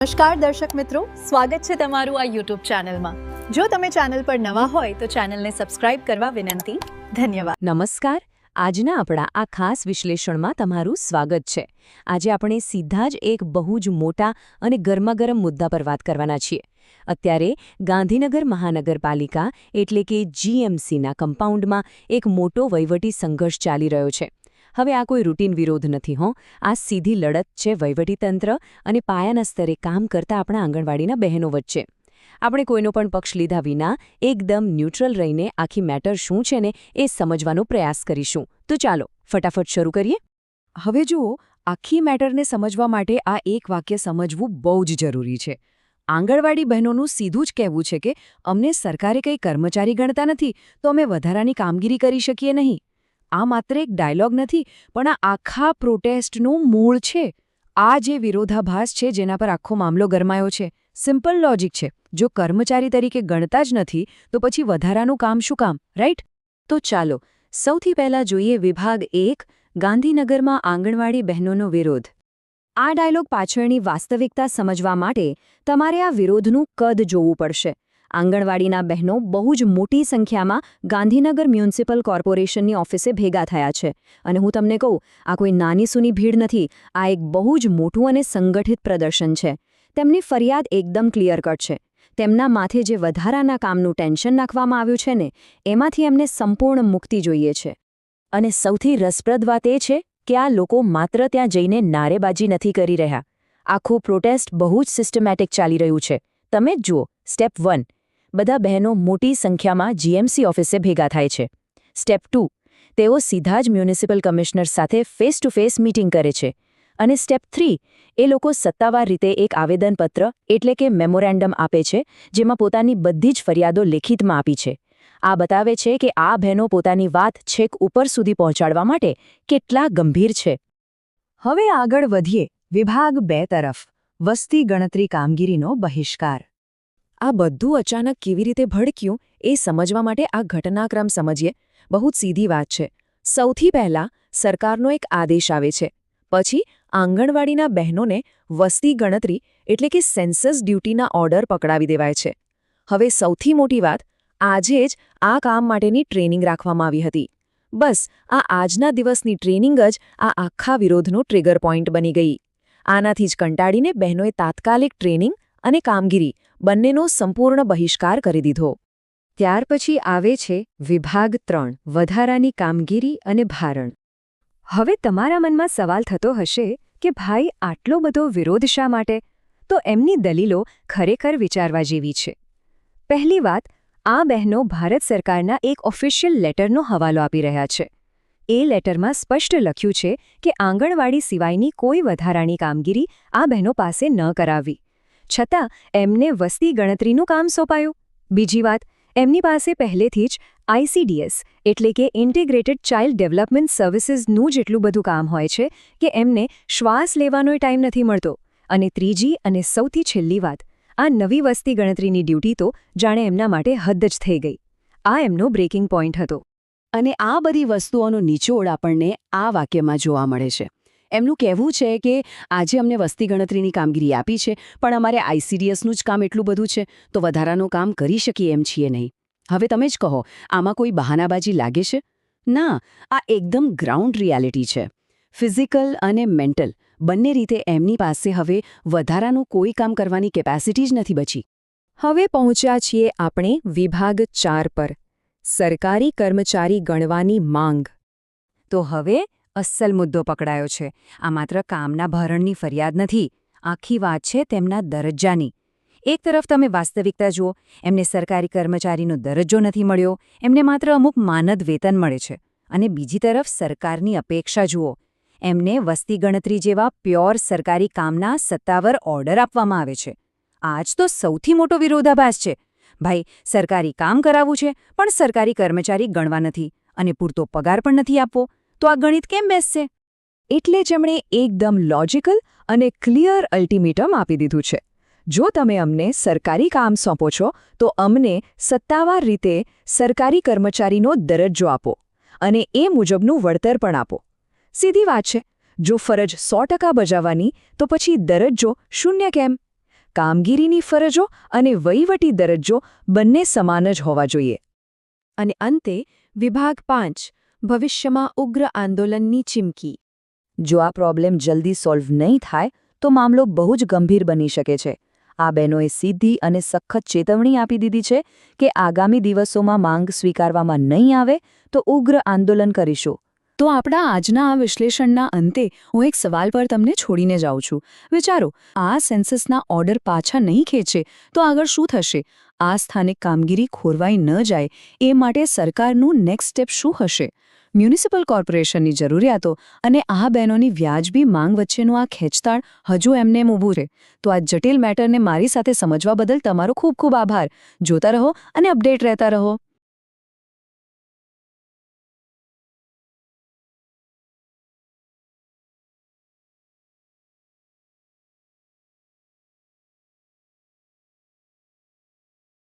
નમસ્કાર દર્શક મિત્રો, સ્વાગત છે તમારું આ યુટ્યુબ ચેનલમાં. જો તમે ચેનલ પર નવા હોય તો ચેનલને સબસ્ક્રાઇબ કરવા વિનંતી. ધન્યવાદ. નમસ્કાર. આજના આપણા આ ખાસ વિશ્લેષણમાં તમારું સ્વાગત છે. આજે આપણે સીધા જ એક બહુ જ મોટા અને ગરમાગરમ મુદ્દા પર વાત કરવાના છીએ. અત્યારે ગાંધીનગર મહાનગરપાલિકા એટલે કે જીએમસીના કમ્પાઉન્ડમાં એક મોટો વહીવટી સંઘર્ષ ચાલી રહ્યો છે. હવે આ કોઈ રૂટીન વિરોધ નથી આ સીધી લડત છે વહીવટીતંત્ર અને પાયાના સ્તરે કામ કરતા આપણા આંગણવાડીના બહેનો વચ્ચે. આપણે કોઈનો પણ પક્ષ લીધા વિના એકદમ ન્યુટ્રલ રહીને આખી મેટર શું છે ને એ સમજવાનો પ્રયાસ કરીશું. તો ચાલો ફટાફટ શરૂ કરીએ. હવે જુઓ, આખી મેટરને સમજવા માટે આ એક વાક્ય સમજવું બહુ જ જરૂરી છે. આંગણવાડી બહેનોનું સીધું જ કહેવું છે કે અમને સરકારે કંઈ કર્મચારી ગણતા નથી, તો અમે વધારાની કામગીરી કરી શકીએ નહીં. આ માત્ર એક ડાયલોગ નથી, પણ આ આખા પ્રોટેસ્ટનું મૂળ છે. આ જે વિરોધાભાસ છે જેના પર આખો મામલો ગરમાયો છે, સિમ્પલ લોજિક છે. જો કર્મચારી તરીકે ગણતા જ નથી તો પછી વધારાનું કામ શું કામ, રાઈટ? તો ચાલો સૌથી પહેલાં જોઈએ વિભાગ 1, ગાંધીનગરમાં આંગણવાડી બહેનોનો વિરોધ. આ ડાયલોગ પાછળની વાસ્તવિકતા સમજવા માટે તમારે આ વિરોધનું કદ જોવું પડશે. આંગણવાડીના બહેનો બહુ જ મોટી સંખ્યામાં ગાંધીનગર મ્યુનિસિપલ કોર્પોરેશનની ઓફિસે ભેગા થયા છે. અને હું તમને કહું, આ કોઈ નાની સૂની ભીડ નથી. આ એક બહુ જ મોટું અને સંગઠિત પ્રદર્શન છે. તેમની ફરિયાદ એકદમ ક્લિયર કટ છે. તેમના માથે જે વધારાના કામનું ટેન્શન નાખવામાં આવ્યું છે ને, એમાંથી એમને સંપૂર્ણ મુક્તિ જોઈએ છે. અને સૌથી રસપ્રદ વાત એ છે કે આ લોકો માત્ર ત્યાં જઈને નારેબાજી નથી કરી રહ્યા. આખું પ્રોટેસ્ટ બહુ જ સિસ્ટમેટિક ચાલી રહ્યું છે. તમે જ જુઓ. સ્ટેપ 1, બધા બહેનો મોટી સંખ્યામાં જીએમસી ઓફિસે ભેગા થાય છે. સ્ટેપ 2, તેઓ સીધા જ મ્યુનિસિપલ કમિશનર સાથે ફેસ ટુ ફેસ મીટિંગ કરે છે. અને સ્ટેપ 3, એ લોકો સત્તાવાર રીતે એક આવેદનપત્ર એટલે કે મેમોરેન્ડમ આપે છે, જેમાં પોતાની બધી જ ફરિયાદો લેખિતમાં આપી છે. આ બતાવે છે કે આ બહેનો પોતાની વાત છેક ઉપર સુધી પહોંચાડવા માટે કેટલા ગંભીર છે. હવે આગળ વધીએ વિભાગ 2 તરફ, વસ્તી ગણતરી કામગીરીનો બહિષ્કાર. આ બધું અચાનક કેવી રીતે ભડક્યું એ સમજવા માટે આ ઘટનાક્રમ સમજીએ. બહુ જ સીધી વાત છે. સૌથી પહેલાં સરકારનો એક આદેશ આવે છે. પછી આંગણવાડીના બહેનોને વસ્તી ગણતરી એટલે કે સેન્સસ ડ્યુટીના ઓર્ડર પકડાવી દેવાય છે. હવે સૌથી મોટી વાત, આજે જ આ કામ માટેની ટ્રેનિંગ રાખવામાં આવી હતી. બસ આ આજના દિવસની ટ્રેનિંગ જ આ આખા વિરોધનો ટ્રિગર પોઈન્ટ બની ગઈ. આનાથી જ કંટાળીને બહેનોએ તાત્કાલિક ટ્રેનિંગ અને કામગીરી બંનેનો સંપૂર્ણ બહિષ્કાર કરી દીધો. ત્યાર પછી આવે છે વિભાગ 3, વધારાની કામગીરી અને ભારણ. હવે તમારા મનમાં સવાલ થતો હશે કે ભાઈ, આટલો બધો વિરોધ શા માટે? તો એમની દલીલો ખરેખર વિચારવા જેવી છે. પહેલી વાત, આ બહેનો ભારત સરકારના એક ઓફિશિયલ લેટરનો હવાલો આપી રહ્યા છે. એ લેટરમાં સ્પષ્ટ લખ્યું છે કે આંગણવાડી સિવાયની કોઈ વધારાની કામગીરી આ બહેનો પાસે ન કરાવવી. છતાં એમને વસ્તી ગણતરીનું કામ સોંપાયું. બીજી વાત, એમની પાસે પહેલેથી જ આઈસીડીએસ એટલે કે ઇન્ટિગ્રેટેડ ચાઇલ્ડ ડેવલપમેન્ટ સર્વિસીસનું જેટલું બધું કામ હોય છે કે એમને શ્વાસ લેવાનો ટાઈમ નથી મળતો. અને ત્રીજી અને સૌથી છેલ્લી વાત, આ નવી વસ્તી ગણતરીની ડ્યુટી તો જાણે એમના માટે હદ જ થઈ ગઈ. આ એમનો બ્રેકિંગ પોઈન્ટ હતો. અને આ બધી વસ્તુઓનો નિચોડ આપણને આ વાક્યમાં જોવા મળે છે. એમનું કહેવું છે કે આજે અમને વસ્તી ગણતરીની કામગીરી આપી છે, પણ અમારે આઈસીડીએસનું જ કામ એટલું બધું છે, તો વધારાનું કામ કરી શકીએ એમ છીએ નહીં. હવે તમે જ કહો, આમાં કોઈ બહાનાબાજી લાગે છે? ના, આ એકદમ ગ્રાઉન્ડ રિયાલિટી છે. ફિઝિકલ અને મેન્ટલ બંને રીતે એમની પાસે હવે વધારાનું કોઈ કામ કરવાની કેપેસિટી જ નથી બચી. હવે પહોંચ્યા છીએ આપણે વિભાગ 4 પર, સરકારી કર્મચારી ગણવાની માંગ. તો હવે અસલ મુદ્દો પકડાયો છે. આ માત્ર કામના ભારણની ફરિયાદ નથી, આખી વાત છે તેમના દરજ્જાની. એક તરફ તમે વાસ્તવિકતા જુઓ, એમને સરકારી કર્મચારીનો દરજ્જો નથી મળ્યો, એમને માત્ર અમુક માનદ વેતન મળે છે. અને બીજી તરફ સરકારની અપેક્ષા જુઓ, એમને વસ્તી ગણતરી જેવા પ્યોર સરકારી કામના સત્તાવાર ઓર્ડર આપવામાં આવે છે. આ જ તો સૌથી મોટો વિરોધાભાસ છે. ભાઈ, સરકારી કામ કરાવવું છે, પણ સરકારી કર્મચારી ગણવા નથી અને પૂરતો પગાર પણ નથી આપવો, તો આ ગણિત કેમ બેસશે? એટલે જ એમણે એકદમ લોજિકલ અને ક્લિયર અલ્ટિમેટમ આપી દીધું છે. જો તમે અમને સરકારી કામ સોંપો છો તો અમને સત્તાવાર રીતે સરકારી કર્મચારીનો દરજ્જો આપો અને એ મુજબનું વળતર પણ આપો. સીધી વાત છે. જો ફરજ 100% બજાવવાની તો પછી દરજ્જો 0 કેમ? કામગીરીની ફરજો અને વહીવટી દરજ્જો બંને સમાન જ હોવા જોઈએ. અને અંતે વિભાગ 5 ભવિષ્યમાં ઉગ્ર આંદોલનની ચીમકી. જો આ પ્રોબ્લેમ જલ્દી સોલ્વ નહીં થાય તો મામલો બહુ જ ગંભીર બની શકે છે. આ બહેનોએ સીધી અને સખત ચેતવણી આપી દીધી છે કે આગામી દિવસોમાં માંગ સ્વીકારવામાં નહીં આવે તો ઉગ્ર આંદોલન કરીશું. તો આપણા આજના આ વિશ્લેષણના અંતે હું એક સવાલ પર તમને છોડીને જાઉં છું. વિચારો, આ સેન્સસના ઓર્ડર પાછા નહીં ખેંચે તો આગળ શું થશે? આ સ્થાનિક કામગીરી ખોરવાઈ ન જાય એ માટે સરકારનું નેક્સ્ટ સ્ટેપ શું હશે? મ્યુનિસિપલ કોર્પોરેશનની જરૂરિયાતો અને આ બહેનોની વ્યાજબી માંગ વચ્ચેનું આ ખેંચતાણ હજુ એમને ઊભું છે. તો આ જટિલ મેટરને મારી સાથે સમજવા બદલ તમારો ખૂબ ખૂબ આભાર. જોતા રહો અને અપડેટ રહેતા રહો.